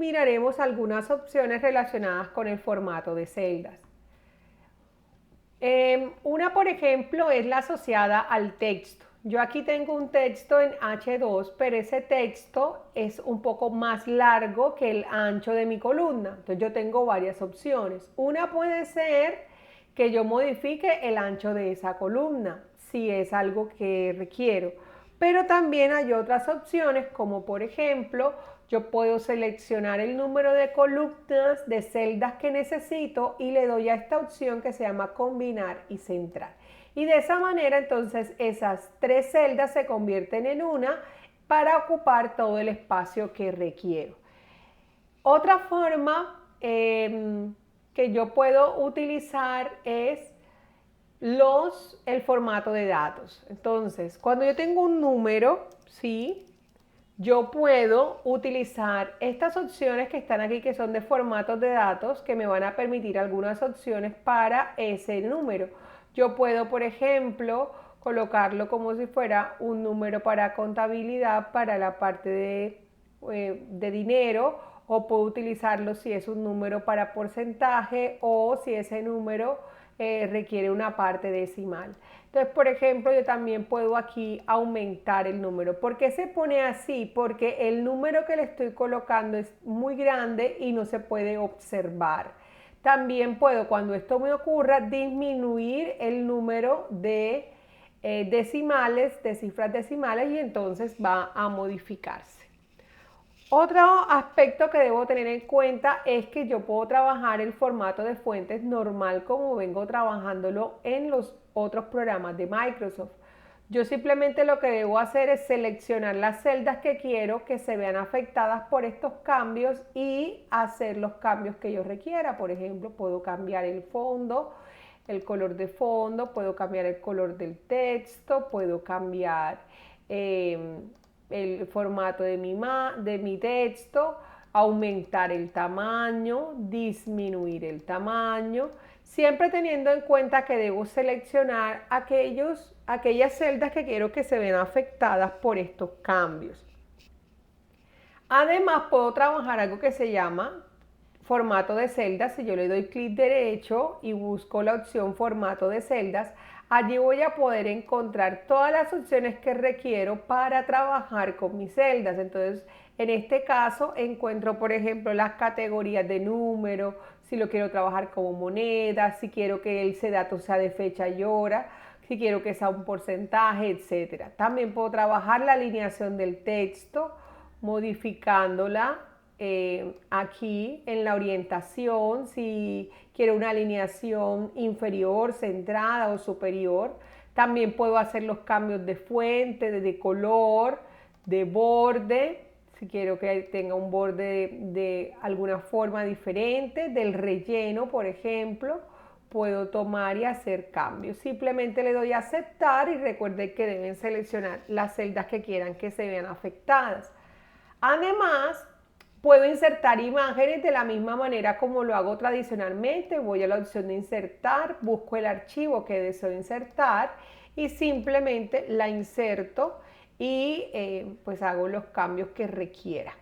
miraremos algunas opciones relacionadas con el formato de celdas. Una, por ejemplo, es la asociada al texto. Yo aquí tengo un texto en H2, pero ese texto es un poco más largo que el ancho de mi columna. Entonces yo tengo varias opciones. Una puede ser que yo modifique el ancho de esa columna, si es algo que requiero. Pero también hay otras opciones, como por ejemplo, yo puedo seleccionar el número de columnas de celdas que necesito y le doy a esta opción que se llama combinar y centrar. Y de esa manera entonces esas 3 celdas se convierten en una para ocupar todo el espacio que requiero. Otra forma que yo puedo utilizar es el formato de datos. Entonces, cuando yo tengo un número, ¿sí?, yo puedo utilizar estas opciones que están aquí, que son de formatos de datos, que me van a permitir algunas opciones para ese número. Yo puedo, por ejemplo, colocarlo como si fuera un número para contabilidad, para la parte de dinero, o puedo utilizarlo si es un número para porcentaje o si ese número requiere una parte decimal. Entonces, por ejemplo, yo también puedo aquí aumentar el número. ¿Por qué se pone así? Porque el número que le estoy colocando es muy grande y no se puede observar. También puedo, cuando esto me ocurra, disminuir el número de decimales, de cifras decimales, y entonces va a modificarse. Otro aspecto que debo tener en cuenta es que yo puedo trabajar el formato de fuentes normal como vengo trabajándolo en los otros programas de Microsoft. Yo simplemente lo que debo hacer es seleccionar las celdas que quiero que se vean afectadas por estos cambios y hacer los cambios que yo requiera. Por ejemplo, puedo cambiar el fondo, el color de fondo, puedo cambiar el color del texto, puedo cambiar el formato de mi texto, aumentar el tamaño, disminuir el tamaño, siempre teniendo en cuenta que debo seleccionar aquellas celdas que quiero que se vean afectadas por estos cambios. Además, puedo trabajar algo que se llama formato de celdas. Si yo le doy clic derecho y busco la opción formato de celdas, allí voy a poder encontrar todas las opciones que requiero para trabajar con mis celdas. Entonces, en este caso encuentro, por ejemplo, las categorías de número, si lo quiero trabajar como moneda, si quiero que ese dato sea de fecha y hora, si quiero que sea un porcentaje, etc. También puedo trabajar la alineación del texto, modificándola aquí en la orientación, si quiero una alineación inferior, centrada o superior. También puedo hacer los cambios de fuente, de color, de borde, si quiero que tenga un borde de alguna forma diferente, del relleno, por ejemplo. Puedo tomar y hacer cambios. Simplemente le doy a aceptar y recuerden que deben seleccionar las celdas que quieran que se vean afectadas. Además, puedo insertar imágenes de la misma manera como lo hago tradicionalmente. Voy a la opción de insertar, busco el archivo que deseo insertar y simplemente la inserto y pues hago los cambios que requiera.